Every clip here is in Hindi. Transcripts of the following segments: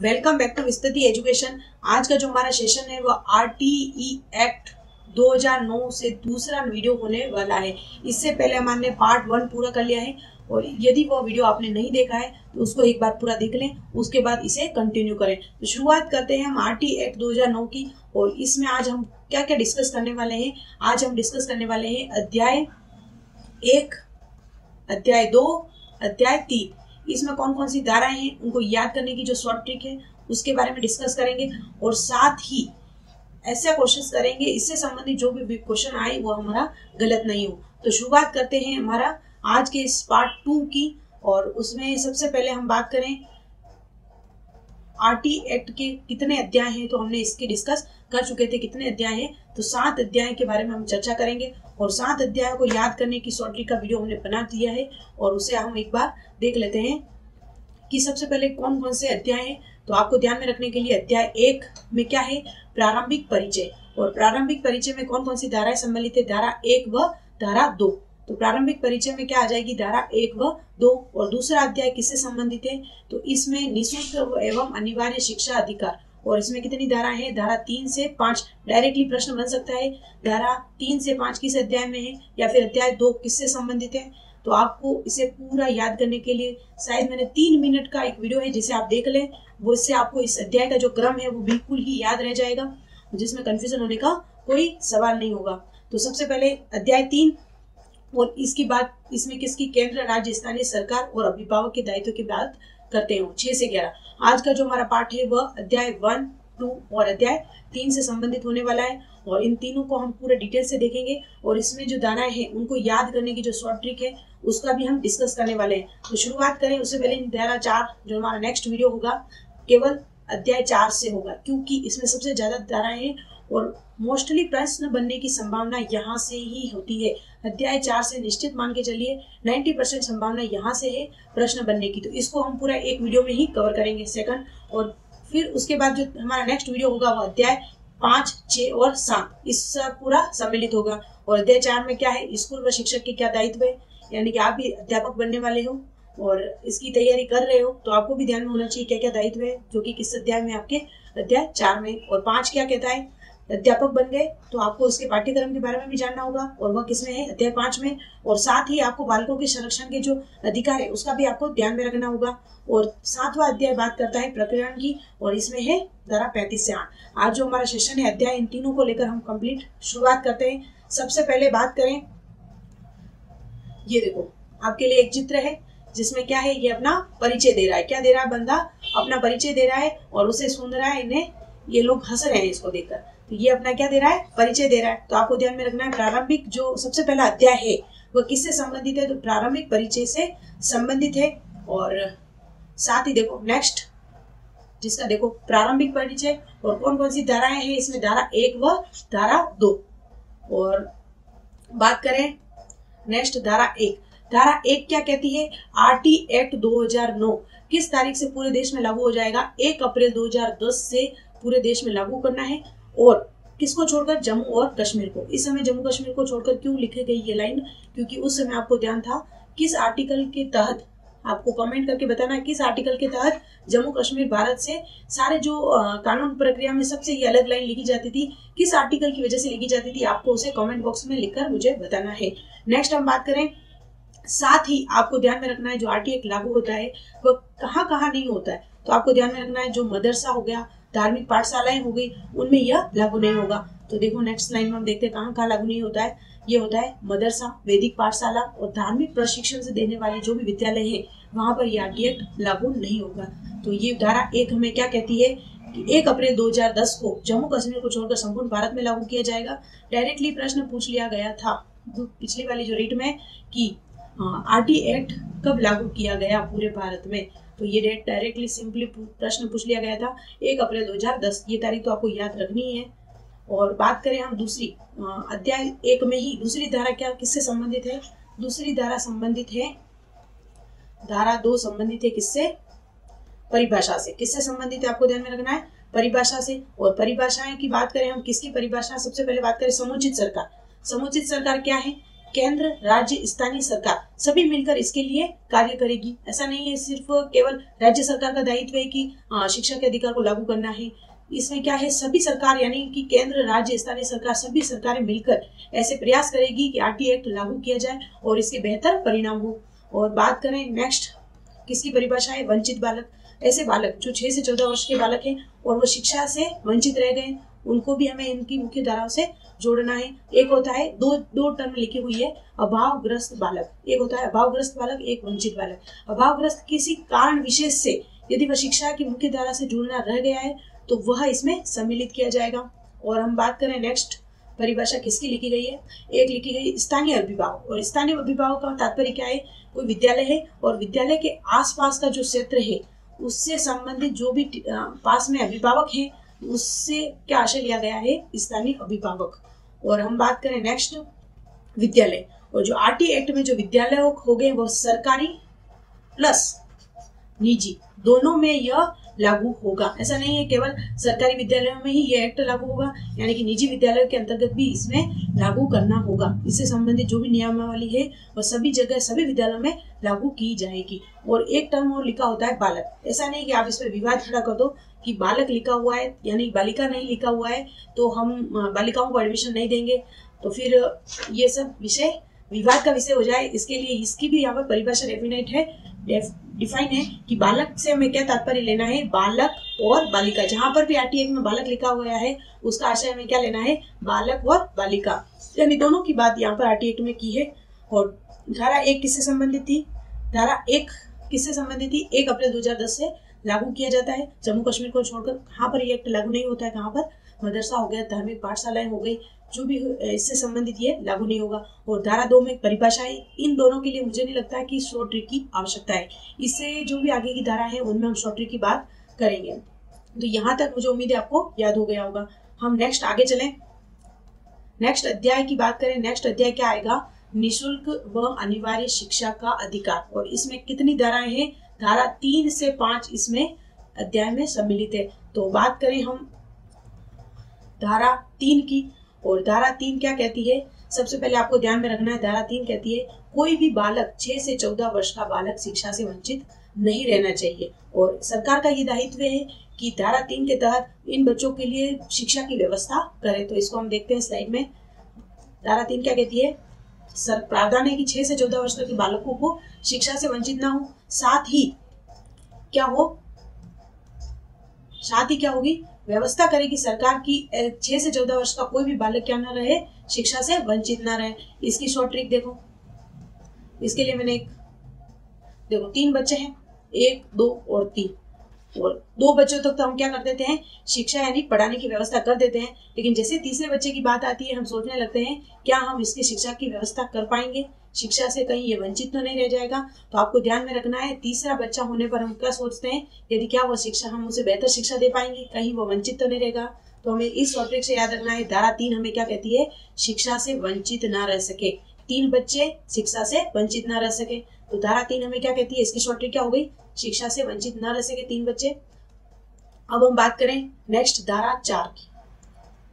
Welcome back to Vistriti education. आज का जो हमारा सेशन है वो आरटीई एक्ट 2009 से दूसरा वीडियो होने वाला है। इससे पहले हमने पार्ट 1 पूरा कर लिया है और यदि वो वीडियो आपने नहीं देखा है तो उसको एक बार पूरा देख लें, उसके बाद इसे कंटिन्यू करें। तो शुरुआत करते हैं हम आरटीई एक्ट 2009 की। और इसमें आज हम क्या क्या डिस्कस करने वाले हैं। आज हम डिस्कस करने वाले हैं अध्याय 1, अध्याय 2, अध्याय 3। इसमें कौन कौन सी धाराएं हैं उनको याद करने की जो शॉर्ट ट्रिक है उसके बारे में डिस्कस करेंगे और साथ ही ऐसे क्वेश्चंस करेंगे इससे संबंधित जो भी क्वेश्चन आए वो हमारा गलत नहीं हो। तो शुरुआत करते हैं हमारा आज के इस पार्ट 2 की। और उसमें सबसे पहले हम बात करें आरटीई एक्ट के कितने अध्याय हैं, तो हमने इसके डिस्कस कर चुके थे कितने अध्याय हैं। तो 7 अध्याय के बारे में हम चर्चा करेंगे और 7 अध्यायों को याद करने की शॉर्ट ट्रिक का वीडियो हमने बना दिया है और उसे हम एक बार देख लेते हैं कि सबसे पहले कौन कौन से अध्याय हैं। तो आपको ध्यान में रखने के लिए अध्याय 1 में क्या है, प्रारंभिक परिचय। और प्रारंभिक परिचय में कौन कौन सी धाराएं सम्मिलित है, धारा 1 व धारा 2। तो प्रारंभिक परिचय में क्या आ जाएगी, धारा 1 व 2। और दूसरा अध्याय किससे संबंधित है, तो इसमें निःशुल्क एवं अनिवार्य शिक्षा अधिकार। और इसमें कितनी धारा है, धारा 3 से 5। डायरेक्टली प्रश्न बन सकता है धारा 3 से 5 किस अध्याय में है या फिर अध्याय 2 किससे संबंधित है। तो आपको इसे पूरा याद करने के लिए शायद मैंने 3 मिनट का एक वीडियो है जिसे आप देख लें, वो इससे आपको इस अध्याय का जो क्रम है वो बिल्कुल ही याद रह जाएगा, जिसमें कंफ्यूजन होने का कोई सवाल नहीं होगा। तो सबसे पहले अध्याय 3 और इसकी बात इसमें किसकी, केंद्र, राज्य, स्थानीय सरकार और अभिभावक के दायित्व की बात करते हैं 6 से 11। आज का जो हमारा पाठ है वह अध्याय 1, 2 और अध्याय 3 से संबंधित होने वाला है और इन तीनों को हम पूरे डिटेल से देखेंगे और इसमें जो धाराएं हैं उनको याद करने की जो शॉर्ट ट्रिक है उसका भी हम डिस्कस करने वाले हैं। तो शुरुआत करें उससे पहले धारा 4 जो हमारा नेक्स्ट वीडियो होगा केवल अध्याय 4 से होगा, क्योंकि इसमें सबसे ज्यादा धाराएं हैं और मोस्टली प्रश्न बनने की संभावना यहाँ से ही होती है। अध्याय 4 से निश्चित मान के चलिए 90% संभावना यहाँ से है प्रश्न बनने की। तो इसको हम पूरा एक वीडियो में ही कवर करेंगे सेकंड। और फिर उसके बाद जो हमारा नेक्स्ट वीडियो होगा वो अध्याय 5, 6 और 7 इससे पूरा सम्मिलित होगा। और अध्याय 4 में क्या है, स्कूल व शिक्षक के क्या दायित्व है, यानी कि आप भी अध्यापक बनने वाले हो और इसकी तैयारी कर रहे हो तो आपको भी ध्यान में होना चाहिए क्या क्या दायित्व है, जो कि किस अध्याय में आपके अध्याय 4 में। और 5 क्या कहता है, अध्यापक बन गए तो आपको उसके पाठ्यक्रम के बारे में भी जानना होगा और वह किसमें है, अध्याय 5 में। और साथ ही आपको बालकों के संरक्षण के जो अधिकार है उसका भी आपको ध्यान में रखना होगा। और 7वां अध्याय बात करता है प्रकरण की और इसमें है धारा 35 से 8। आज जो हमारा सेशन है अध्याय इन तीनों को लेकर हम कंप्लीट शुरुआत करते हैं। सबसे पहले बात करें, ये देखो आपके लिए एक चित्र है जिसमें क्या है, ये अपना परिचय दे रहा है। क्या दे रहा है, बंदा अपना परिचय दे रहा है और उसे सुन रहा है, इन्हें ये लोग हंस रहे हैं इसको देखकर। तो ये अपना क्या दे रहा है, परिचय दे रहा है। तो आपको ध्यान में रखना है प्रारंभिक जो सबसे पहला अध्याय है वह किससे संबंधित है, तो प्रारंभिक परिचय से संबंधित है। और साथ ही देखो नेक्स्ट जिसका देखो प्रारंभिक परिचय और कौन कौन सी धाराएं हैं इसमें, धारा 1 व धारा 2। और बात करें नेक्स्ट धारा 1। धारा 1 क्या कहती है, आरटीई एक्ट 2009 किस तारीख से पूरे देश में लागू हो जाएगा, 1 अप्रैल 2010 से पूरे देश में लागू करना है। और किसको छोड़कर, जम्मू और कश्मीर को। इस समय जम्मू कश्मीर को छोड़कर क्यों लिखी गई ये लाइन, क्योंकि उस समय आपको ध्यान था किस आर्टिकल के तहत, आपको कमेंट करके बताना है किस आर्टिकल के तहत जम्मू कश्मीर भारत से सारे जो कानून प्रक्रिया में सबसे ये अलग लाइन लिखी जाती थी, किस आर्टिकल की वजह से लिखी जाती थी, आपको उसे कमेंट बॉक्स में लिखकर मुझे बताना है। नेक्स्ट हम बात करें, साथ ही आपको ध्यान में रखना है जो आरटीई एक्ट लागू होता है वह कहाँ कहाँ नहीं होता है। तो आपको ध्यान में रखना है जो मदरसा हो गया, धार्मिक पाठशालाएं हो गई, उनमें यह लागू नहीं होगा। तो देखो नेक्स्ट लाइन में हम देखते हैं कहाँ कहाँ लागू नहीं होता है। ये होता है मदरसा, वैदिक पाठशाला और धार्मिक प्रशिक्षण से देने वाले जो भी विद्यालय है वहां पर यह आरटीई एक्ट लागू नहीं होगा। तो ये धारा 1 हमें क्या कहती है कि 1 अप्रैल 2010 को जम्मू कश्मीर को छोड़कर संपूर्ण भारत में लागू किया जाएगा। डायरेक्टली प्रश्न पूछ लिया गया था पिछली वाली जो रीट में कि आरटीई एक्ट कब लागू किया गया पूरे भारत में। तो ये डेट डायरेक्टली सिंपली प्रश्न पूछ लिया गया था 1 अप्रैल 2010। ये तारीख तो आपको याद रखनी है। और बात करें हम दूसरी अध्याय 1 में ही दूसरी धारा क्या किससे संबंधित है, दूसरी धारा संबंधित है धारा 2 संबंधित है किससे, परिभाषा से। किससे संबंधित है आपको ध्यान में रखना है, परिभाषा से। और परिभाषाएं की बात करें हम किसकी परिभाषा, सबसे पहले बात करें समुचित सरकार। समुचित सरकार क्या है, केंद्र, राज्य, स्थानीय सरकार सभी मिलकर इसके लिए कार्य करेगी। ऐसा नहीं है सिर्फ केवल राज्य सरकार का दायित्व है कि शिक्षा के अधिकार को लागू करना है। इसमें क्या है, सभी सरकार यानी कि केंद्र, राज्य, स्थानीय सरकार सभी सरकारें मिलकर ऐसे प्रयास करेगी कि आरटीआई एक्ट लागू किया जाए और इसके बेहतर परिणाम हो। और बात करें नेक्स्ट, किसकी परिभाषा है, वंचित बालक। ऐसे बालक जो 6 से 14 वर्ष के बालक हैं और वो शिक्षा से वंचित रह गए, उनको भी हमें इनकी मुख्य धाराओं से जोड़ना है। एक होता है, दो टर्म लिखी हुई है, अभावग्रस्त बालक। एक होता है अभावग्रस्त बालक, एक वंचित बालक। अभावग्रस्त किसी कारण विशेष से यदि वह शिक्षा की मुख्य धारा से जुड़ना रह गया है तो वह इसमें सम्मिलित किया जाएगा। और हम बात करें नेक्स्ट परिभाषा किसकी लिखी गई है, एक लिखी गई स्थानीय अभिभावक। और स्थानीय अभिभावक का तात्पर्य क्या है, कोई विद्यालय है और विद्यालय के आसपास का जो क्षेत्र है उससे संबंधित जो भी पास में अभिभावक है उससे क्या आशय लिया गया है, स्थानीय अभिभावक। और हम बात करें नेक्स्ट विद्यालय, और जो आरटीआई एक्ट में जो विद्यालय हो गए वो सरकारी प्लस निजी दोनों में यह लागू होगा। ऐसा नहीं है केवल सरकारी विद्यालयों में ही यह एक्ट लागू होगा, यानी कि निजी विद्यालयों के अंतर्गत भी इसमें लागू करना होगा। इससे संबंधित जो भी नियमावली है वह सभी जगह सभी विद्यालयों में लागू की जाएगी। और एक टर्म और लिखा होता है बालक। ऐसा नहीं कि आप इस पर विवाद खड़ा कर दो कि बालक लिखा हुआ है यानी बालिका नहीं लिखा हुआ है तो हम बालिकाओं को एडमिशन नहीं देंगे, तो फिर ये सब विषय विवाद का विषय हो जाए। इसके लिए इसकी भी यहाँ पर परिभाषा डिफाइन है कि बालक से हमें क्या तात्पर्य लेना है, बालक और बालिका। जहां पर भी आरटीआई में बालक लिखा हुआ है उसका आशय हमें क्या लेना है, बालक और बालिका, यानी दोनों की बात यहाँ पर आरटीआई में की है। और धारा 1 किससे संबंधित थी, धारा 1 किससे संबंधित थी, 1 अप्रैल 2010 से लागू किया जाता है। जम्मू कश्मीर को छोड़कर कहाँ पर ये एक्ट लागू नहीं होता है, कहाँ पर मदरसा हो गया, धार्मिक पाठशालाएं हो गई, जो भी इससे संबंधित ये लागू नहीं होगा। और धारा 2 में परिभाषा है, इन दोनों के लिए मुझे नहीं लगता है कि शॉर्ट ट्रिक की आवश्यकता है। इससे जो भी आगे की धारा है उनमें हम शॉर्ट ट्रिक की बात करेंगे। तो यहाँ तक मुझे उम्मीद है आपको याद हो गया होगा। हम नेक्स्ट आगे चलें, नेक्स्ट अध्याय की बात करें। नेक्स्ट अध्याय क्या आएगा, निःशुल्क व अनिवार्य शिक्षा का अधिकार। और इसमें कितनी धाराएं हैं, धारा 3 से 5 इसमें अध्याय में सम्मिलित है। तो बात करें हम धारा 3 की, और धारा 3 क्या कहती है, सबसे पहले आपको ध्यान में रखना है, धारा 3 कहती है कोई भी बालक 6 से 14 वर्ष का बालक शिक्षा से वंचित नहीं रहना चाहिए। और सरकार का ये दायित्व है कि धारा 3 के तहत इन बच्चों के लिए शिक्षा की व्यवस्था करे। तो इसको हम देखते हैं स्लाइड में। धारा 3 क्या कहती है, प्रावधान है कि 6 से 14 वर्ष तक के बालकों को शिक्षा से वंचित ना हो, साथ ही क्या होगी, व्यवस्था करेगी सरकार की 6 से 14 वर्ष का कोई भी बालक क्या ना रहे, शिक्षा से वंचित ना रहे। इसकी शॉर्ट ट्रिक देखो, इसके लिए मैंने देखो 3 बच्चे हैं, 1, 2 और 3, और 2 बच्चों तक तो हम क्या कर देते हैं, शिक्षा यानी पढ़ाने की व्यवस्था कर देते हैं। लेकिन जैसे तीसरे बच्चे की बात आती है हम सोचने लगते हैं क्या हम इसकी शिक्षा की व्यवस्था कर पाएंगे, शिक्षा से कहीं ये वंचित तो नहीं रह जाएगा। तो आपको ध्यान में रखना है, तीसरा बच्चा होने पर हम क्या सोचते हैं, यदि क्या वो शिक्षा हम उसे बेहतर शिक्षा दे पाएंगे, कहीं वो वंचित तो नहीं रहेगा। तो हमें इस टॉपिक से याद रखना है, धारा 3 हमें क्या कहती है, शिक्षा से वंचित ना रह सके, 3 बच्चे शिक्षा से वंचित ना रह सके। तो धारा 3 हमें क्या कहती है, इसकी शॉर्ट ट्रिक क्या हो गई, शिक्षा से वंचित ना रह सके 3 बच्चे। अब हम बात करें नेक्स्ट धारा 4 की,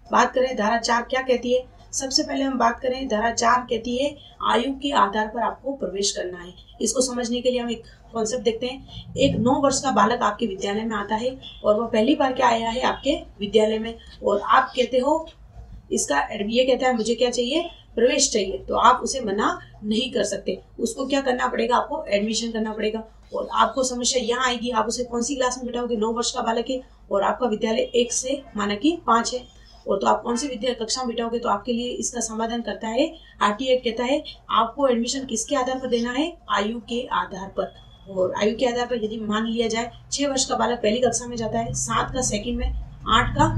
बात करें धारा 4 क्या कहती है। सबसे पहले हम बात करें, धारा 4 कहती है आयु के आधार पर आपको प्रवेश करना है। इसको समझने के लिए हम एक कॉन्सेप्ट देखते हैं। एक 9 वर्ष का बालक आपके विद्यालय में आता है और वह पहली बार क्या आया है आपके विद्यालय में, और आप कहते हो इसका ये कहता है मुझे क्या चाहिए, प्रवेश चाहिए, तो आप उसे मना नहीं कर सकते। उसको क्या करना पड़ेगा, आपको एडमिशन करना पड़ेगा। और आपको समस्या यहाँ आएगी, आप उसे कौन सी क्लास में बिठाओगे, 9 वर्ष का बालक है और आपका विद्यालय 1 से माना कि 5 है, और तो आप कौन सी विद्या कक्षा में बिठाओगे। तो आपके लिए इसका समाधान करता है आरटीआई, कहता है आपको एडमिशन किसके आधार पर देना है, आयु के आधार पर। और आयु के आधार पर यदि मान लिया जाए 6 वर्ष का बालक पहली कक्षा में जाता है, 7 का सेकंड में, 8 का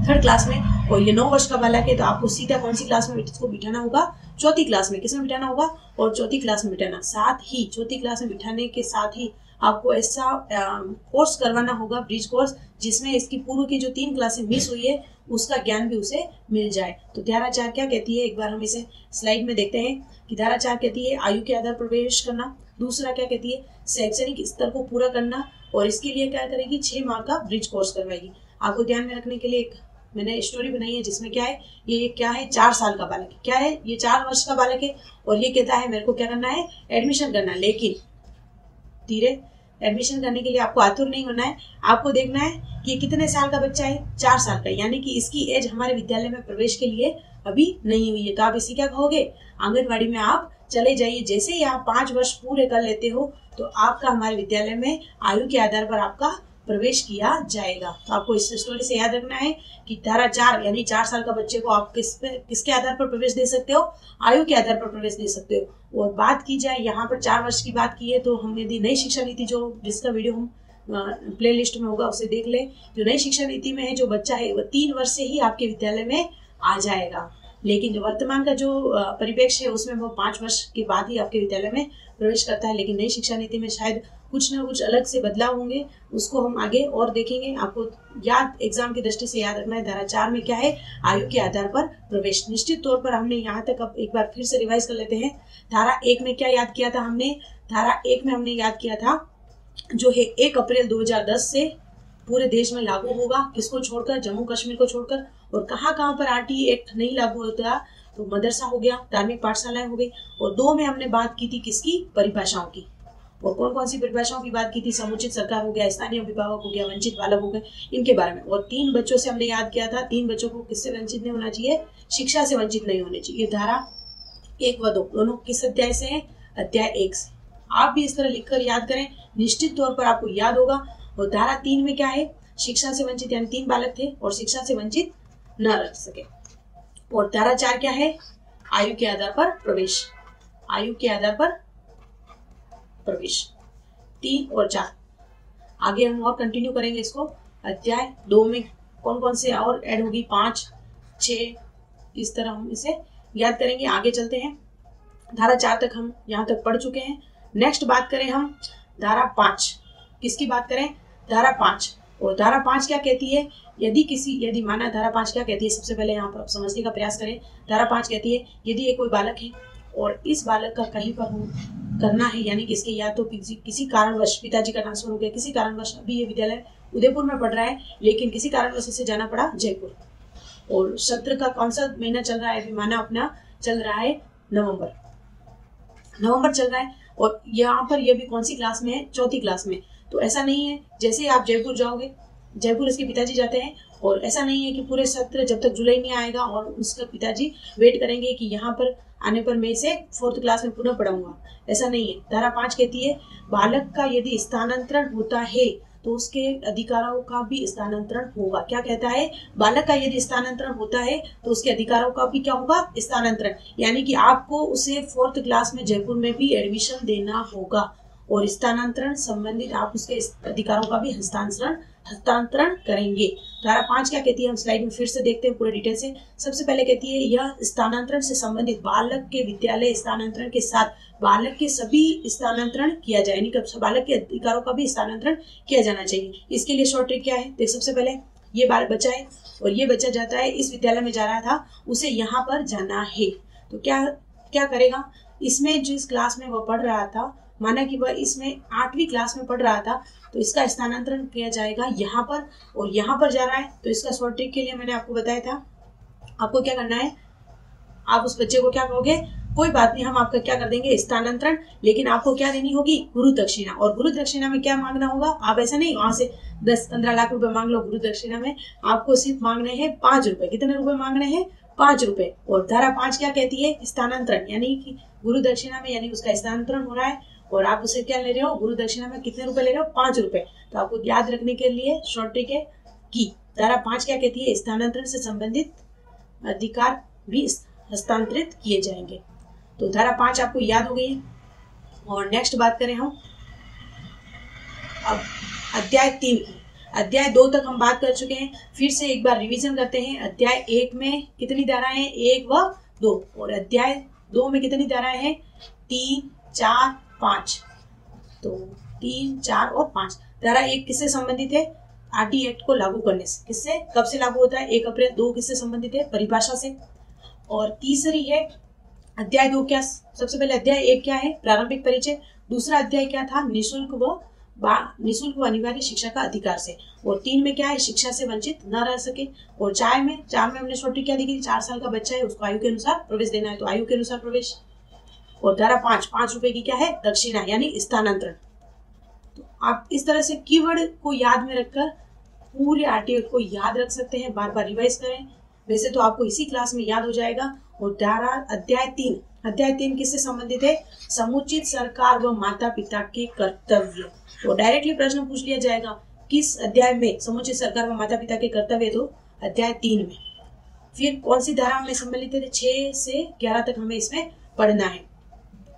थर्ड क्लास में, और ये 9 वर्ष का बालक है, तो आपको सीधा कौन सी क्लास में इसको बिठाना होगा, 4थी क्लास में। किसमें बिठाना होगा, और 4थी क्लास में बिठाना। साथ ही 4थी क्लास में बिठाने के साथ ही आपको ऐसा कोर्स करवाना होगा, ब्रिज कोर्स, जिसमें इसकी पूर्व की जो 3 क्लासें मिस हुई है उसका ज्ञान भी उसे मिल जाए। तो धारा 4 क्या कहती है, एक बार हम इसे स्लाइड में देखते हैं कि धारा 4 कहती है आयु के आधार पर प्रवेश करना। दूसरा क्या कहती है, शैक्षणिक स्तर को पूरा करना, और इसके लिए क्या करेगी, 6 माह का ब्रिज कोर्स करवाएगी। आपको ध्यान में रखने के लिए एक मैंने स्टोरी बनाई है जिसमें क्या है, ये क्या है, 4 साल का बालक है, क्या है ये 4 वर्ष का बालक है और ये कहता है मेरे को क्या करना है, एडमिशन करना है। लेकिन धीरे एडमिशन करने के लिए आपको आतुर नहीं होना है, आपको देखना है कि कितने साल का बच्चा है, 4 साल का, यानी कि इसकी एज हमारे विद्यालय में प्रवेश के लिए अभी नहीं हुई है। तो आप इसी क्या कहोगे, आंगनवाड़ी में आप चले जाइए। जैसे ही आप 5 वर्ष पूरे कर लेते हो तो आपका हमारे विद्यालय में आयु के आधार पर आपका प्रवेश किया जाएगा। तो आपको इस स्टोरी से याद रखना है कि धारा 4 यानी 4 साल का बच्चे को आप किसके आधार पर प्रवेश दे सकते हो, आयु के आधार पर प्रवेश दे सकते हो। और बात की जाए यहाँ पर 4 वर्ष की बात की है, तो हम यदि नई शिक्षा नीति जो जिसका वीडियो हम प्ले लिस्ट में होगा उसे देख ले। जो नई शिक्षा नीति में है, जो बच्चा है वह 3 वर्ष से ही आपके विद्यालय में आ जाएगा। लेकिन जो वर्तमान का जो परिप्रेक्ष्य है उसमें वो 5 वर्ष के बाद ही आपके विद्यालय में प्रवेश करता है। लेकिन नई शिक्षा नीति में शायद कुछ ना कुछ अलग से बदलाव होंगे, उसको हम आगे और देखेंगे। आपको याद एग्जाम की दृष्टि से याद रखना है, धारा 4 में क्या है, आयु के आधार पर प्रवेश। निश्चित तौर पर हमने यहाँ तक अब एक बार फिर से रिवाइज कर लेते हैं। धारा 1 में क्या याद किया था हमने, धारा 1 में हमने याद किया था जो है 1 अप्रैल 2010 से पूरे देश में लागू होगा, किसको छोड़कर, जम्मू कश्मीर को छोड़कर। और कहाँ पर आरटीई एक्ट नहीं लागू होता, तो मदरसा हो गया, धार्मिक पाठशालाएं हो गई। और 2 में हमने बात की थी किसकी, परिभाषाओं की। और कौन कौन सी परिभाषाओं की बात की थी, समुचित सरकार हो गया, स्थानीय अभिभावक हो गया, वंचित बालक हो गए, इनके बारे में। और 3 बच्चों से हमने याद किया था, 3 बच्चों को किससे वंचित नहीं होना चाहिए, शिक्षा से वंचित नहीं होने चाहिए। धारा 1 व 2 दोनों किस अध्याय से है, अध्याय 1 से। आप भी इस तरह लिखकर याद करें, निश्चित तौर पर आपको याद होगा। और धारा 3 में क्या है, शिक्षा से वंचित, यानी 3 बालक थे और शिक्षा से वंचित न रह सके। और धारा 4 क्या है, आयु के आधार पर प्रवेश, आयु के आधार पर प्रवेश। 3 और 4 आगे हम और कंटिन्यू करेंगे इसको। अध्याय 2 में कौन कौन से और ऐड होगी, 5, 6, इस तरह हम इसे याद करेंगे। आगे चलते हैं, धारा 4 तक हम यहाँ तक पढ़ चुके हैं। नेक्स्ट बात करें हम धारा 5, किसकी बात करें, धारा 5। और धारा 5 क्या कहती है, यदि माना धारा 5 क्या कहती है, सबसे पहले यहाँ पर आप समझने का प्रयास करें। धारा 5 कहती है यदि एक कोई बालक है और इस बालक का कहीं पर करना है, यानी कि इसके या तो किसी कारणवश पिताजी का ट्रांसफर हो गया, किसी कारणवश अभी ये विद्यालय उदयपुर में पढ़ रहा है, लेकिन किसी कारणवश इसे जाना पड़ा जयपुर। और सत्र का कौन सा महीना चल रहा है, अभी माना अपना चल रहा है नवंबर चल रहा है। और यहाँ पर यह भी कौन सी क्लास में है, 4th क्लास में। तो ऐसा नहीं है जैसे ही आप जयपुर जाओगे, जयपुर इसके पिताजी जाते हैं, और ऐसा नहीं है कि पूरे सत्र जब तक जुलाई नहीं आएगा और उसका पिताजी वेट करेंगे कि यहाँ पर आने पर मैं इसे 4th क्लास में पुनः पढ़ाऊंगा, ऐसा नहीं है। धारा 5 कहती है बालक का यदि स्थानांतरण होता है तो उसके अधिकारों का भी स्थानांतरण होगा। क्या कहता है, बालक का यदि स्थानांतरण होता है तो उसके अधिकारों का भी क्या होगा, स्थानांतरण। यानी कि आपको उसे 4th क्लास में जयपुर में भी एडमिशन देना होगा, और स्थानांतरण संबंधित आप उसके अधिकारों का भी हस्तांतरण करेंगे। धारा 5 क्या कहती है, हम स्लाइड में फिर से देखते हैं पूरे डिटेल से। सबसे पहले कहती है यह स्थानांतरण से संबंधित बालक के विद्यालय स्थानांतरण के साथ बालक के सभी स्थानांतरण किया जाए, यानी कि बालक के अधिकारों का भी स्थानांतरण किया जाना चाहिए। इसके लिए शॉर्ट ट्रिक क्या है, देख, सबसे पहले ये बच्चा है और ये बच्चा जाता है, इस विद्यालय में जा रहा था, उसे यहाँ पर जाना है, तो क्या करेगा, इसमें जिस क्लास में वह पढ़ रहा था, माना कि वह इसमें 8वीं क्लास में पढ़ रहा था, तो इसका स्थानांतरण किया जाएगा यहाँ पर, और यहाँ पर जा रहा है तो इसका शॉर्ट ट्रिक के लिए मैंने आपको बताया था, आपको क्या करना है, आप उस बच्चे को क्या कहोगे, कोई बात नहीं, हम आपका क्या कर देंगे, स्थानांतरण, लेकिन आपको क्या देनी होगी, गुरु दक्षिणा। और गुरु दक्षिणा में क्या मांगना होगा, आप ऐसा नहीं वहां से 10-15 लाख रुपए मांग लो, गुरु दक्षिणा में आपको सिर्फ मांगने हैं 5 रुपए। कितने रुपए मांगने हैं, 5 रुपए। और धारा 5 क्या कहती है, स्थानांतरण, यानी कि गुरु दक्षिणा में, यानी उसका स्थानांतरण हो रहा है और आप उसे क्या ले रहे हो, गुरु दक्षिणा में कितने रुपए ले रहे हो, 5 रुपए। तो आपको याद रखने के लिए शॉर्ट ट्रिक है कि धारा 5 क्या कहती है, स्थानांतरण से संबंधित अधिकार भी हस्तांतरित किए जाएंगे। तो धारा 5 आपको याद हो गई है। और नेक्स्ट बात करें हम अब अध्याय 3 की। अध्याय 2 तक हम बात कर चुके हैं, फिर से एक बार रिवीजन करते हैं। अध्याय 1 में कितनी धाराएं हैं, 1 व 2, और अध्याय 2 में कितनी धाराएं हैं, 3, 4, 5। तो 3, 4 और 5। धारा 1 किससे संबंधित है, आरटीई एक्ट को लागू करने से। किससे, कब से लागू होता है, 1 अप्रैल। 2 किससे संबंधित है, परिभाषा से। और तीसरी है अध्याय 2 क्या, सबसे पहले अध्याय 1 क्या है, प्रारंभिक परिचय। दूसरा अध्याय क्या था, निःशुल्क व निःशुल्क व अनिवार्य शिक्षा का अधिकार से। और 3 में क्या है, शिक्षा से वंचित न रह सके। और 4 में हमने छोटी क्या देखी, 4 साल का बच्चा है उसको आयु के अनुसार प्रवेश देना है, तो आयु के अनुसार प्रवेश। और धारा 5 रुपए की क्या है, दक्षिणा यानी स्थानांतरण। तो आप इस तरह से कीवर्ड को याद में रखकर पूरे आरटीआई को याद रख सकते हैं, बार बार रिवाइज करें, वैसे तो आपको इसी क्लास में याद हो जाएगा। और धारा अध्याय 3 किससे संबंधित है, समुचित सरकार व माता पिता के कर्तव्य। तो डायरेक्टली प्रश्न पूछ लिया जाएगा किस अध्याय में समुचित सरकार व माता पिता के कर्तव्य, तो अध्याय 3 में। फिर कौन सी धारा में सम्मिलित है, 6 से 11 तक हमें इसमें पढ़ना है।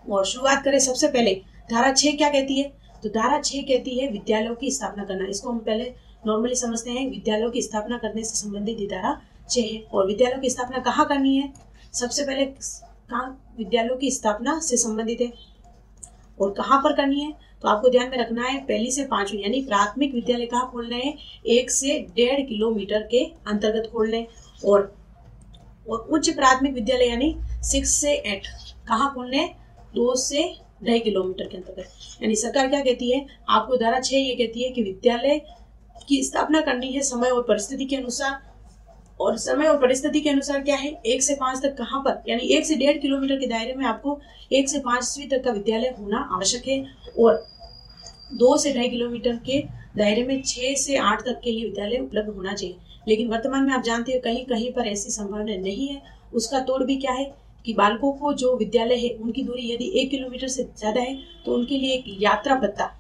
और शुरुआत करें सबसे पहले, धारा 6 क्या कहती है, तो धारा 6 कहती है विद्यालयों की स्थापना करना। इसको हम पहले नॉर्मली समझते हैं, विद्यालयों की स्थापना करने से संबंधित धारा 6 है। और विद्यालयों की स्थापना कहाँ करनी है, सबसे पहले कहाँ विद्यालयों की स्थापना से संबंधित है और कहाँ पर करनी है, तो आपको ध्यान में रखना है 1 से 5वीं यानी प्राथमिक विद्यालय कहाँ खोलने हैं, 1 से 1.5 किलोमीटर के अंतर्गत खोलने। और उच्च प्राथमिक विद्यालय यानी 6 से 8 कहाँ खोलने, 2 से 2.5 किलोमीटर के अंतर्गत। यानी सरकार क्या कहती है, आपको धारा 6 ये कहती है कि विद्यालय की स्थापना करनी है समय और परिस्थिति के अनुसार। और समय और परिस्थिति के अनुसार क्या है, 1 से 5 तक कहाँ पर, यानी 1 से 1.5 किलोमीटर के दायरे में आपको 1 से 5वीं तक का विद्यालय होना आवश्यक है। और 2 से 2.5 किलोमीटर के दायरे में 6 से 8 तक के लिए विद्यालय उपलब्ध होना चाहिए। लेकिन वर्तमान में आप जानते हो कहीं कहीं पर ऐसी संभावना नहीं है। उसका तोड़ भी क्या है कि बालकों को जो विद्यालय है उनकी दूरी यदि 1 किलोमीटर से ज्यादा है तो उनके लिए एक यात्रा भत्ता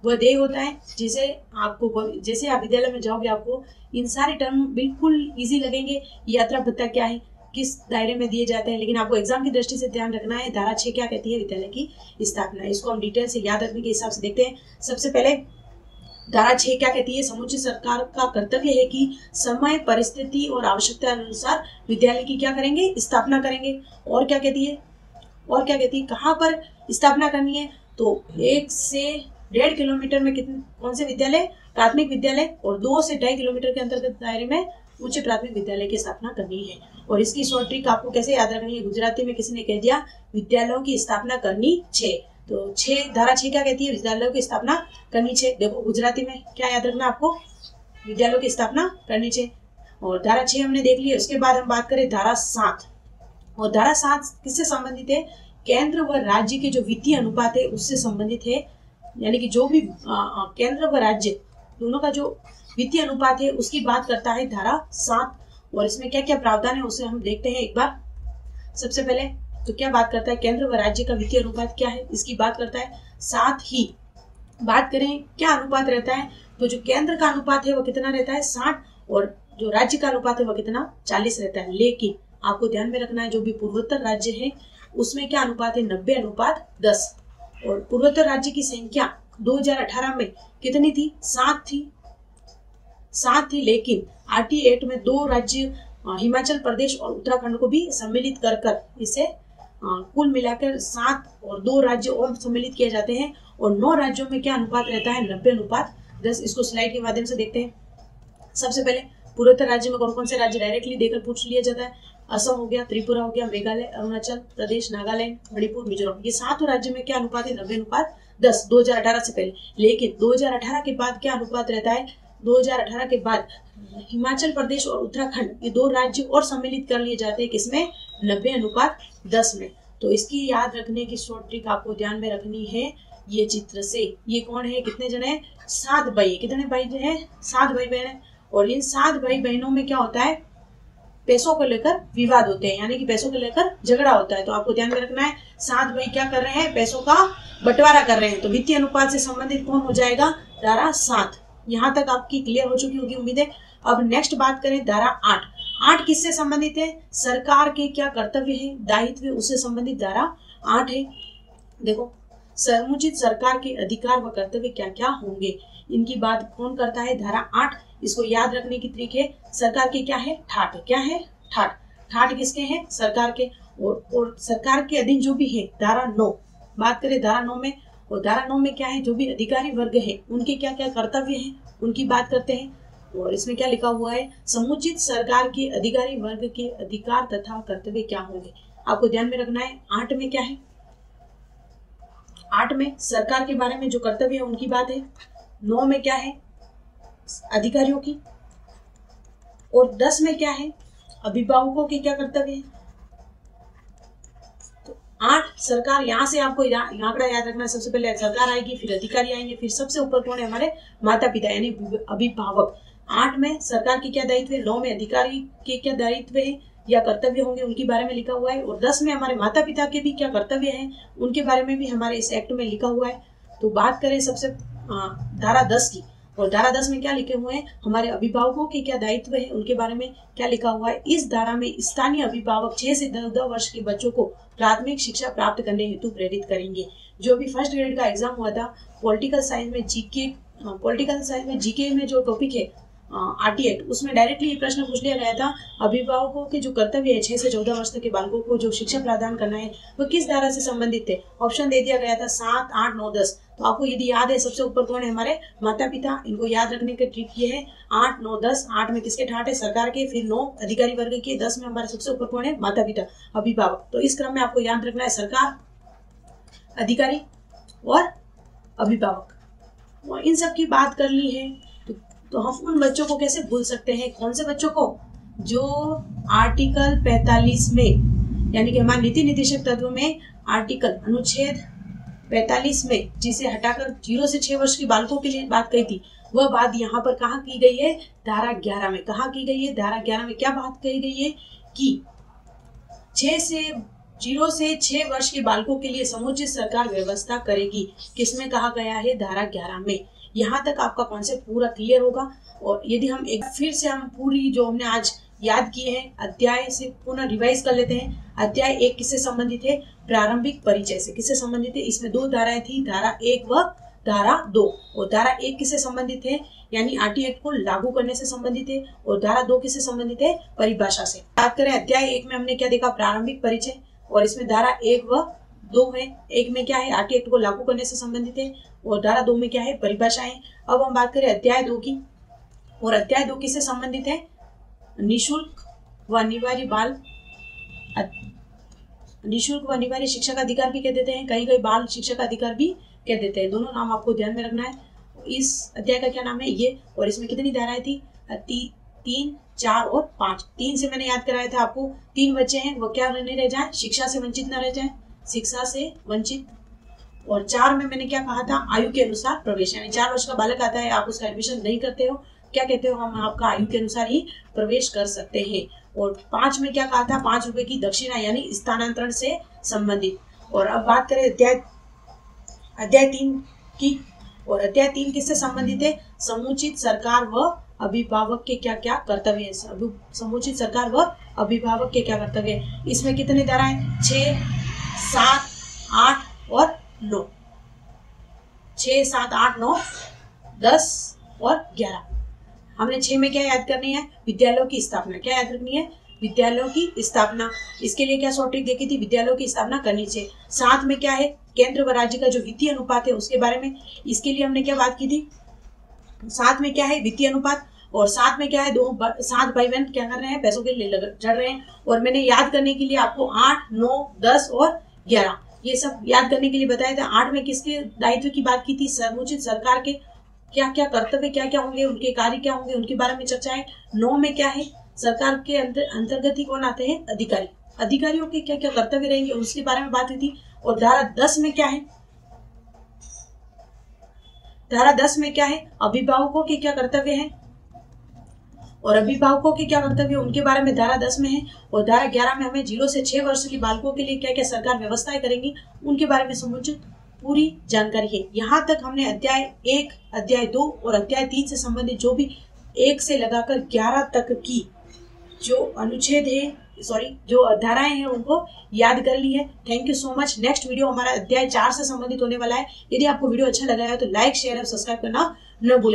वह देय होता है, जैसे आप विद्यालय में जाओगे आपको इन सारे टर्म बिल्कुल इजी लगेंगे। यात्रा भत्ता क्या है, किस दायरे में दिए जाते हैं, लेकिन आपको एग्जाम की दृष्टि से ध्यान रखना है धारा 6 क्या कहती है, विद्यालय की स्थापना। इसको हम डिटेल से याद रखने के हिसाब से देखते हैं। सबसे पहले धारा 6 क्या कहती है, समुचित सरकार का कर्तव्य है कि समय परिस्थिति और आवश्यकता अनुसार विद्यालय की क्या करेंगे, स्थापना करेंगे। और क्या कहती है कहाँ पर स्थापना करनी है, तो 1 से 1.5 किलोमीटर में कौन से विद्यालय, प्राथमिक विद्यालय। और 2 से 2.5 किलोमीटर के अंतर्गत दायरे में उच्च प्राथमिक विद्यालय की स्थापना करनी है। और इसकी शॉर्ट ट्रिक आपको कैसे याद रखनी है, गुजराती में किसी ने कह दिया विद्यालयों की स्थापना करनी 6, तो 6 धारा 6 क्या कहती है, विद्यालयों की स्थापना करनी 6। देखो गुजराती में क्या याद रखना आपको, विद्यालयों की स्थापना करनी 6। और धारा 6 हमने देख ली। उसके बाद हम बात करें धारा 7। और धारा 7 किससे संबंधित है, केंद्र व राज्य के जो वित्तीय अनुपात है उससे संबंधित है। यानी कि जो भी केंद्र व राज्य दोनों का जो वित्तीय अनुपात है उसकी बात करता है धारा 7। और इसमें क्या क्या प्रावधान है उसे हम देखते हैं एक बार। सबसे पहले तो क्या बात करता है, केंद्र व राज्य का वित्तीय अनुपात क्या है इसकी बात करता है। साथ ही बात करें क्या अनुपात रहता है, तो जो केंद्र का अनुपात है वो कितना रहता है 60 और जो राज्य का अनुपात है वो कितना 40 रहता है। लेकिन आपको ध्यान में रखना है जो भी पूर्वोत्तर राज्य है उसमें क्या अनुपात है 90:10। और पूर्वोत्तर राज्य की संख्या 2018 में कितनी थी, 7 थी। लेकिन आरटीआई एक्ट में 2 राज्य हिमाचल प्रदेश और उत्तराखंड को भी सम्मिलित कर इसे कुल मिलाकर 7 और 2 राज्य और सम्मिलित किए जाते हैं। और 9 राज्यों में क्या अनुपात रहता है 90:10। इसको स्लाइड के माध्यम से देखते हैं। सबसे पहले पूर्वोत्तर राज्य में कौन कौन से राज्य डायरेक्टली देकर पूछ लिया जाता है, असम हो गया, त्रिपुरा हो गया, मेघालय, अरुणाचल प्रदेश, नागालैंड, मणिपुर, मिजोरम। ये 7 राज्य में क्या अनुपात है 90:10 2018 से पहले। लेकिन 2018 के बाद क्या अनुपात रहता है, 2018 के बाद हिमाचल प्रदेश और उत्तराखंड ये 2 राज्य और सम्मिलित कर लिए जाते हैं किसमें 90:10 में। तो इसकी याद रखने की शॉर्ट ट्रिक आपको ध्यान में रखनी है ये चित्र से। ये कौन है, कितने जने हैं 7 भाई, कितने भाई हैं 7 भाई बहन है। और इन 7 भाई बहनों में क्या होता है, पैसों को लेकर विवाद होते हैं, यानी कि पैसों को लेकर झगड़ा होता है। तो आपको ध्यान में रखना है 7 भाई क्या कर रहे हैं, पैसों का बंटवारा कर रहे हैं। तो वित्तीय अनुपात से संबंधित कौन हो जाएगा, धारा 7। यहाँ तक आपकी क्लियर हो चुकी होगी उम्मीद है। अब नेक्स्ट बात करें धारा 8 किससे संबंधित है, सरकार के क्या कर्तव्य है, दायित्व, उससे संबंधित धारा 8 है। देखो समुचित सरकार के अधिकार व कर्तव्य क्या क्या होंगे, इनकी बात कौन करता है, धारा 8। इसको याद रखने की तरीके है, सरकार के क्या है ठाट, क्या है ठाट किसके हैं, सरकार के। और सरकार के अधीन जो भी है धारा 9 बात करें धारा 9 में। और धारा 9 में क्या है, जो भी अधिकारी वर्ग है उनके क्या क्या कर्तव्य है उनकी बात करते हैं। और इसमें क्या लिखा हुआ है, समुचित सरकार के अधिकारी वर्ग के अधिकार तथा कर्तव्य क्या होंगे। आपको ध्यान में रखना है 8 में क्या है, 8 में सरकार के बारे में जो कर्तव्य है उनकी बात है। 9 में क्या है, अधिकारियों की। और 10 में क्या है, अभिभावकों के क्या कर्तव्य है। तो 8 सरकार, यहाँ से आपको आंकड़ा याद रखना है। सबसे पहले सरकार आएगी, फिर अधिकारी आएंगे, फिर सबसे ऊपर कौन है, हमारे माता पिता यानी अभिभावक। 8 में सरकार के क्या दायित्व है, 9 में अधिकारी के क्या दायित्व है या कर्तव्य होंगे उनके बारे में लिखा हुआ है। और 10 में हमारे माता पिता के भी क्या कर्तव्य हैं उनके बारे में भी हमारे इस एक्ट में लिखा हुआ है। तो बात करें सबसे धारा 10 की, और धारा 10 में क्या लिखे हुए हैं, हमारे अभिभावकों के क्या दायित्व है उनके बारे में क्या लिखा हुआ है। इस धारा में स्थानीय अभिभावक 6 से 14 वर्ष के बच्चों को प्राथमिक शिक्षा प्राप्त करने हेतु प्रेरित करेंगे। जो भी फर्स्ट ग्रेड का एग्जाम हुआ था पॉलिटिकल साइंस में जीके में जो टॉपिक है आरटी एक्ट, उसमें डायरेक्टली ये प्रश्न पूछ लिया गया था, अभिभावकों के जो कर्तव्य है 6 से 14 वर्ष तक के बालकों को जो शिक्षा प्रदान करना है वो किस धारा से संबंधित थे। ऑप्शन दे दिया गया था 7, 8, 9, 10। तो आपको यदि याद है सबसे ऊपर कौन है, हमारे माता पिता। इनको याद रखने का ट्रिक ये है 8, 9, 10। 8 में किसके ठाट है, सरकार के, फिर 9 अधिकारी वर्ग के, 10 में हमारे सबसे ऊपर कौन है, माता पिता अभिभावक। तो इस क्रम में आपको याद रखना है सरकार, अधिकारी और अभिभावक। और इन सब की बात कर ली है तो हम उन बच्चों को कैसे भूल सकते हैं, कौन से बच्चों को, जो आर्टिकल 45 में यानी कि हमारे नीति निर्देशक तत्व में आर्टिकल अनुच्छेद 45 में जिसे हटाकर 0 से 6 वर्ष के बालकों के लिए बात कही थी, वह बात यहाँ पर कहाँ की गई है, धारा 11 में। कहाँ की गई है, धारा 11 में क्या बात कही गई है कि 0 से 6 वर्ष के बालकों के लिए समुचित सरकार व्यवस्था करेगी। किसमें कहा गया है, धारा 11 में। यहाँ तक आपका कॉन्सेप्ट पूरा क्लियर होगा। और यदि हम एक फिर से हम पूरी जो हमने आज याद किए हैं अध्याय से पुनः रिवाइज कर लेते हैं। अध्याय 1 किससे संबंधित है, प्रारंभिक परिचय से। किससे संबंधित है, इसमें 2 धाराएं थी, धारा 1 व धारा 2। और धारा 1 किससे संबंधित है, यानी आरटी एक्ट को लागू करने से संबंधित है। और धारा 2 किससे संबंधित है, परिभाषा से। बात करें अध्याय 1 में हमने क्या देखा, प्रारंभिक परिचय, और इसमें धारा 1 व 2 है। 1 में क्या है, आरटी एक्ट को लागू करने से संबंधित है, और धारा 2 में क्या है, परिभाषाएं। अब हम बात करें अध्याय 2 की, और अध्याय 2 किससे संबंधित है, निःशुल्क व अनिवार्य शिक्षा का अधिकार भी कह देते हैं, कहीं बाल शिक्षा का अधिकार भी कह देते हैं। दोनों नाम आपको ध्यान में रखना है। इस अध्याय का क्या नाम है, ये। और इसमें कितनी धाराएं थी, 3, 4 और 5। 3 से मैंने याद कराया था आपको, 3 बच्चे हैं वो क्या नहीं रह जाए, शिक्षा से वंचित न रह जाए, शिक्षा से वंचित। और 4 में मैंने क्या कहा था, आयु के अनुसार प्रवेश, यानी 4 वर्ष का बालक आता है, आप उसका एडमिशन नहीं करते हो, क्या कहते हो, हम आपका आयु के अनुसार ही प्रवेश कर सकते हैं। और 5 में क्या कहा था, 5 रुपए की दक्षिणा यानी स्थानांतरण से संबंधित। और अब बात करें अध्याय 3 की, और अध्याय 3 किससे संबंधित है, समुचित सरकार व अभिभावक के क्या क्या कर्तव्य है। समुचित सरकार व अभिभावक के क्या कर्तव्य है। इसमें कितने धाराएं, 6, 7, 8 और 9। 6, 7, 8, 9, 10 और 11। हमने 6 में क्या याद करनी है, विद्यालयों की स्थापना। क्या याद रखनी है, विद्यालयों की स्थापना। इसके लिए क्या शॉर्ट ट्रिक देखी थी, विद्यालयों की स्थापना करनी चाहिए। 7 में क्या है, केंद्र व राज्य का जो वित्तीय अनुपात है उसके बारे में, इसके लिए हमने क्या बात की थी। 7 में क्या है, वित्तीय अनुपात। और 7 में क्या है, 7 भाई बहन क्या कर रहे हैं, पैसों के लिए चढ़ रहे हैं। और मैंने याद करने के लिए आपको 8, 9, 10 और 11 ये सब याद करने के लिए बताया था। 8 में किसके दायित्व की बात की थी, समुचित सरकार के क्या क्या कर्तव्य क्या क्या होंगे, उनके कार्य क्या होंगे, उनके बारे में चर्चा है। 9 में क्या है, सरकार के अंतर्गत ही कौन आते हैं, अधिकारी। अधिकारियों के क्या क्या कर्तव्य रहेंगे उसके बारे में बात हुई थी। और धारा 10 में क्या है, धारा 10 में क्या है, अभिभावकों के क्या कर्तव्य हैं, और अभिभावकों के क्या कर्तव्य उनके बारे में धारा 10 में है। और धारा 11 में हमें 0 से 6 वर्ष के बालकों के लिए क्या क्या सरकार व्यवस्थाएं करेंगी उनके बारे में समुचित पूरी जानकारी है। यहाँ तक हमने अध्याय 1, अध्याय 2 और अध्याय 3 से संबंधित जो भी 1 से लगाकर 11 तक की जो अनुच्छेद है, जो धाराएं हैं उनको याद कर ली है। Thank you so much. Next video हमारा अध्याय 4 से संबंधित होने वाला है। यदि आपको वीडियो अच्छा लगा है तो लाइक, शेयर और सब्सक्राइब करना न भूलें।